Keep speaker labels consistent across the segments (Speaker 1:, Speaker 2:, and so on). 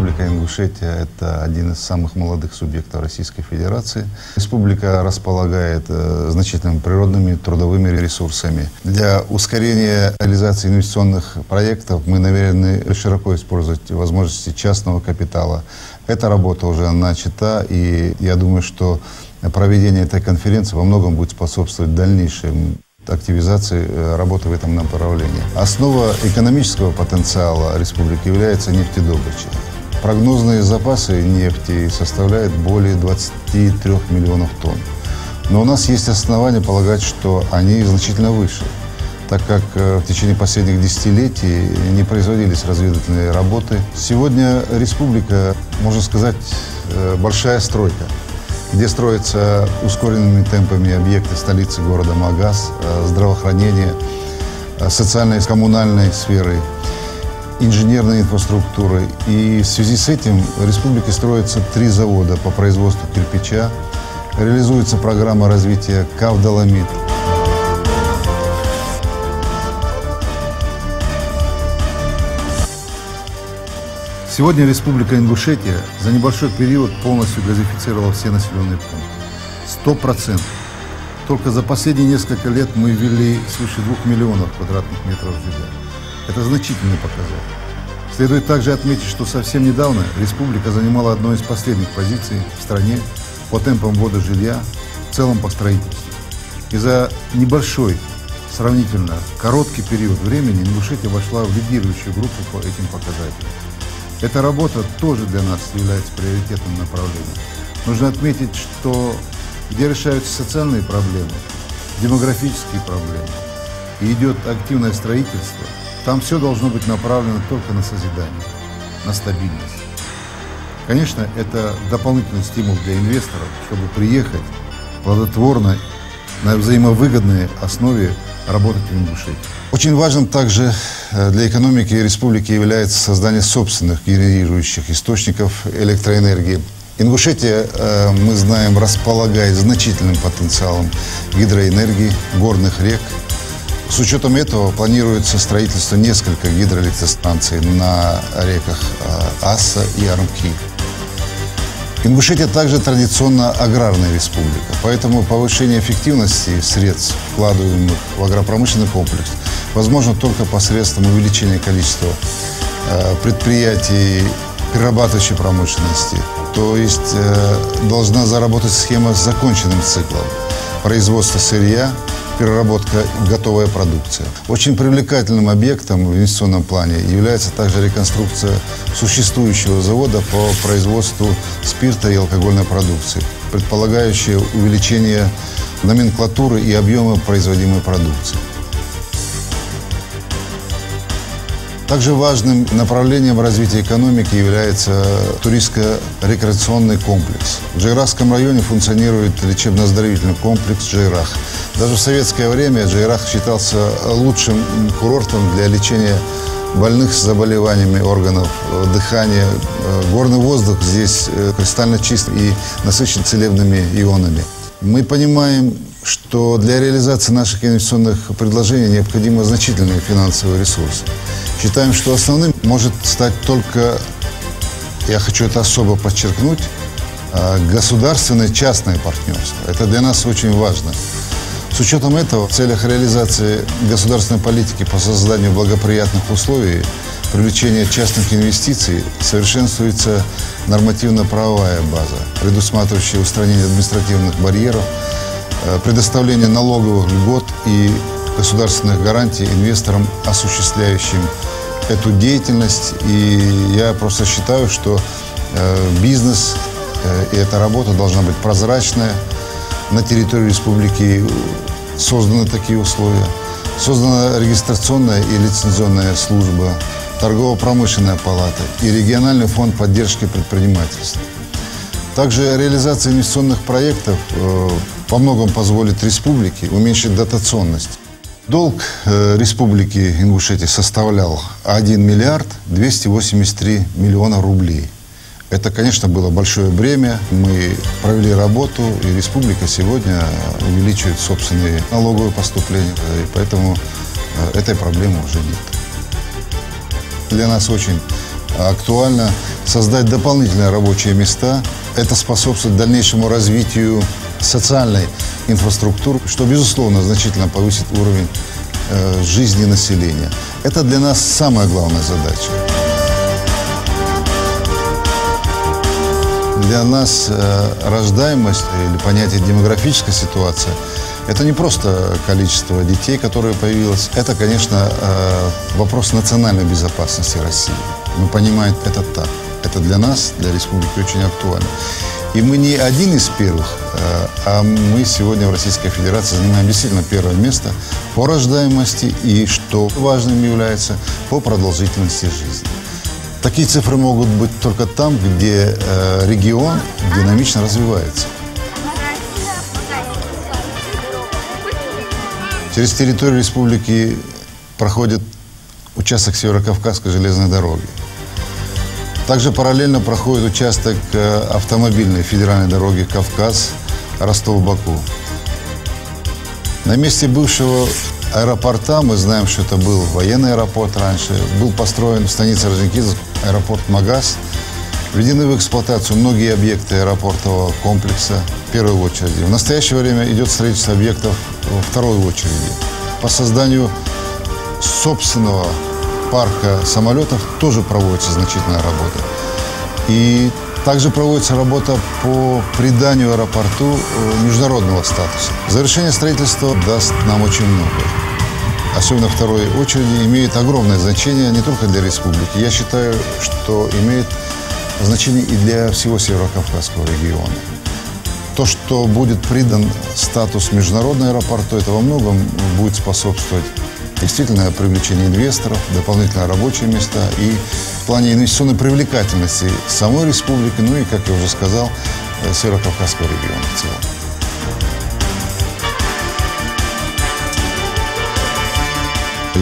Speaker 1: Республика Ингушетия – это один из самых молодых субъектов Российской Федерации. Республика располагает значительными природными трудовыми ресурсами. Для ускорения реализации инвестиционных проектов мы намерены широко использовать возможности частного капитала. Эта работа уже начата, и я думаю, что проведение этой конференции во многом будет способствовать дальнейшим активизации работы в этом направлении. Основа экономического потенциала республики является нефтедобыча. Прогнозные запасы нефти составляют более 23 миллионов тонн. Но у нас есть основания полагать, что они значительно выше, так как в течение последних десятилетий не производились разведывательные работы. Сегодня республика, можно сказать, большая стройка, где строятся ускоренными темпами объекты столицы города Магаз, здравоохранения, социальной и коммунальной сферы, инженерной инфраструктуры. И в связи с этим в республике строятся 3 завода по производству кирпича, реализуется программа развития Кавдоламид. Сегодня Республика Ингушетия за небольшой период полностью газифицировала все населенные пункты. 100%. Только за последние несколько лет мы ввели свыше 2 миллионов квадратных метров жилья. Это значительный показатель. Следует также отметить, что совсем недавно республика занимала одну из последних позиций в стране по темпам ввода жилья, в целом по строительству. И за небольшой, сравнительно короткий период времени Ингушетия вошла в лидирующую группу по этим показателям. Эта работа тоже для нас является приоритетным направлением. Нужно отметить, что где решаются социальные проблемы, демографические проблемы, и идет активное строительство, там все должно быть направлено только на созидание, на стабильность. Конечно, это дополнительный стимул для инвесторов, чтобы приехать плодотворно, на взаимовыгодной основе работать в Ингушетии. Очень важным также для экономики республики является создание собственных генерирующих источников электроэнергии. Ингушетия, мы знаем, располагает значительным потенциалом гидроэнергии, горных рек. С учетом этого планируется строительство нескольких гидроэлектростанций на реках Аса и Армхи. Ингушетия также традиционно аграрная республика, поэтому повышение эффективности средств, вкладываемых в агропромышленный комплекс, возможно только посредством увеличения количества предприятий перерабатывающей промышленности. То есть должна заработать схема с законченным циклом производства сырья, переработка, готовая продукция. Очень привлекательным объектом в инвестиционном плане является также реконструкция существующего завода по производству спирта и алкогольной продукции, предполагающая увеличение номенклатуры и объема производимой продукции. Также важным направлением развития экономики является туристско-рекреационный комплекс. В Джейрахском районе функционирует лечебно-оздоровительный комплекс «Джейрах». Даже в советское время Джейрах считался лучшим курортом для лечения больных с заболеваниями органов дыхания. Горный воздух здесь кристально чист и насыщен целебными ионами. Мы понимаем, что для реализации наших инвестиционных предложений необходимы значительные финансовые ресурсы. Считаем, что основным может стать только, я хочу это особо подчеркнуть, государственное частное партнерство. Это для нас очень важно. С учетом этого, в целях реализации государственной политики по созданию благоприятных условий, привлечения частных инвестиций, совершенствуется нормативно-правовая база, предусматривающая устранение административных барьеров, предоставление налоговых льгот и государственных гарантий инвесторам, осуществляющим эту деятельность. И я просто считаю, что бизнес и эта работа должна быть прозрачная. На территории республики созданы такие условия. Создана регистрационная и лицензионная служба, торгово-промышленная палата и региональный фонд поддержки предпринимательства. Также реализация инвестиционных проектов во многом позволит республике уменьшить дотационность. Долг республики Ингушетия составлял 1 миллиард 283 миллиона рублей. Это, конечно, было большое бремя. Мы провели работу, и республика сегодня увеличивает собственные налоговые поступления. И поэтому этой проблемы уже нет. Для нас очень актуально создать дополнительные рабочие места. Это способствует дальнейшему развитию социальной инфраструктуры, что, безусловно, значительно повысит уровень жизни населения. Это для нас самая главная задача. Для нас рождаемость или понятие демографическая ситуация – это не просто количество детей, которые появилось. Это, конечно, вопрос национальной безопасности России. Мы понимаем это так. Это для нас, для республики, очень актуально. И мы не один из первых, а мы сегодня в Российской Федерации занимаем действительно первое место по рождаемости и, что важным является, по продолжительности жизни. Такие цифры могут быть только там, где регион динамично развивается. Через территорию республики проходит участок Северокавказской железной дороги. Также параллельно проходит участок автомобильной федеральной дороги Кавказ, Ростов-Баку. На месте бывшего аэропорта, мы знаем, что это был военный аэропорт раньше, был построен в станице Орджоникидзе аэропорт Магаз. Введены в эксплуатацию многие объекты аэропортового комплекса в первую очередь. В настоящее время идет строительство объектов во второй очереди. По созданию собственного парка самолетов тоже проводится значительная работа. И также проводится работа по приданию аэропорту международного статуса. Завершение строительства даст нам очень много. Особенно второй очереди имеет огромное значение не только для республики. Я считаю, что имеет значение и для всего Северокавказского региона. То, что будет придан статус международного аэропорта, это во многом будет способствовать действительно привлечению инвесторов, дополнительные рабочие места и в плане инвестиционной привлекательности самой республики, ну и, как я уже сказал, Северокавказского региона в целом.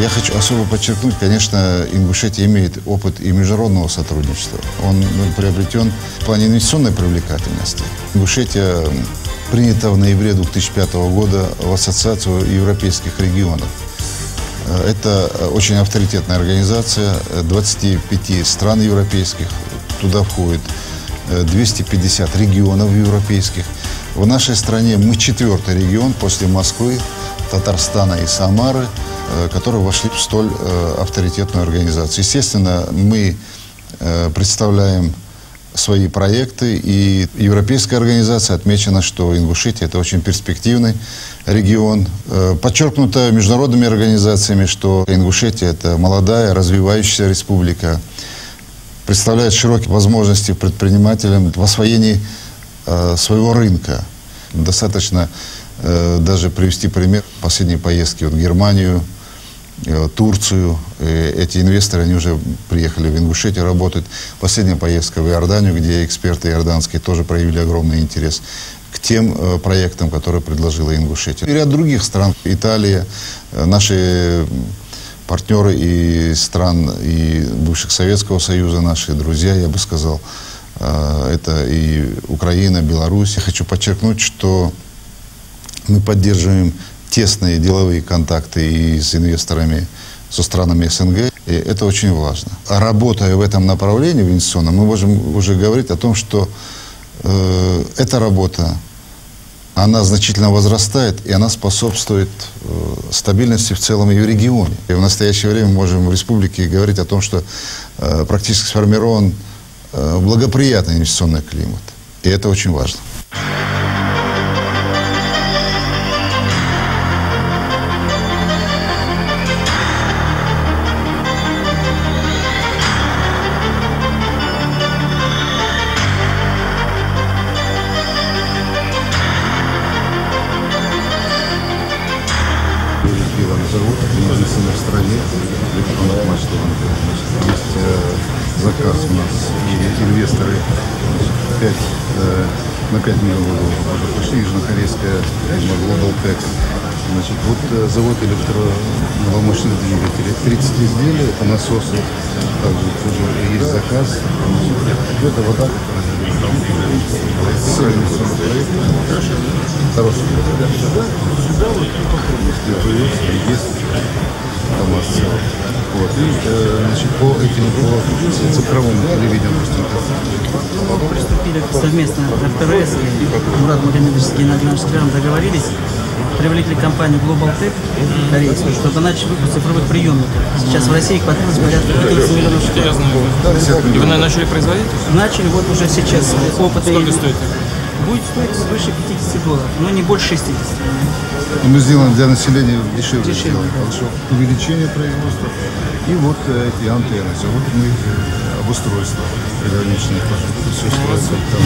Speaker 1: Я хочу особо подчеркнуть, конечно, Ингушетия имеет опыт и международного сотрудничества. Он приобретен в плане инвестиционной привлекательности. Ингушетия принята в ноябре 2005 года в Ассоциацию европейских регионов. Это очень авторитетная организация 25 стран европейских. Туда входит 250 регионов европейских. В нашей стране мы 4-й регион после Москвы, Татарстана и Самары, которые вошли в столь авторитетную организацию. Естественно, мы представляем свои проекты, и европейская организация отмечена, что Ингушетия – это очень перспективный регион. Подчеркнуто международными организациями, что Ингушетия – это молодая, развивающаяся республика, представляет широкие возможности предпринимателям в освоении своего рынка. Достаточно даже привести пример последней поездки в Германию, Турцию. Эти инвесторы, они уже приехали в Ингушетию работать. Последняя поездка в Иорданию, где эксперты иорданские тоже проявили огромный интерес к тем проектам, которые предложила Ингушетия. И ряд других стран. Италия, наши партнеры и стран и бывших Советского Союза, наши друзья, я бы сказал, это и Украина, Беларусь. Я хочу подчеркнуть, что мы поддерживаем тесные деловые контакты и с инвесторами, со странами СНГ. И это очень важно. Работая в этом направлении, в инвестиционном, мы можем уже говорить о том, что эта работа, она значительно возрастает, и она способствует стабильности в целом и в регионе. И в настоящее время мы можем в республике говорить о том, что практически сформирован благоприятный инвестиционный климат. И это очень важно.
Speaker 2: Завод, единственный в стране, есть заказ у нас, и инвесторы на 5 миллионов долларов пошли, южнокорейская фирма Global Tech. Значит, вот завод электромолочных двигателей, 30 изделий, это насосы, также тоже есть заказ. Это вода, хороший проект. Если есть, там Вот. И значит, по цифровому телевидению
Speaker 3: Мы приступили совместно РТВС и Мурат Магомедович с Геннадием договорились, привлекли компанию Global Tech корейскую, чтобы начать выпуск цифровых приемников. Сейчас в России их потребность порядка 15 миллионов штук.
Speaker 4: Я знаю. И вы, наверное, начали производить?
Speaker 3: Начали вот уже сейчас опыты.
Speaker 4: Сколько стоит?
Speaker 3: Будет стоить свыше $50, но не больше 60.
Speaker 2: мы сделаем для населения дешевле.
Speaker 3: Дешевле, да.
Speaker 2: Хорошо. Увеличение производства. И вот эти антенны. Вот мы обустройство приграничных. Все строится там.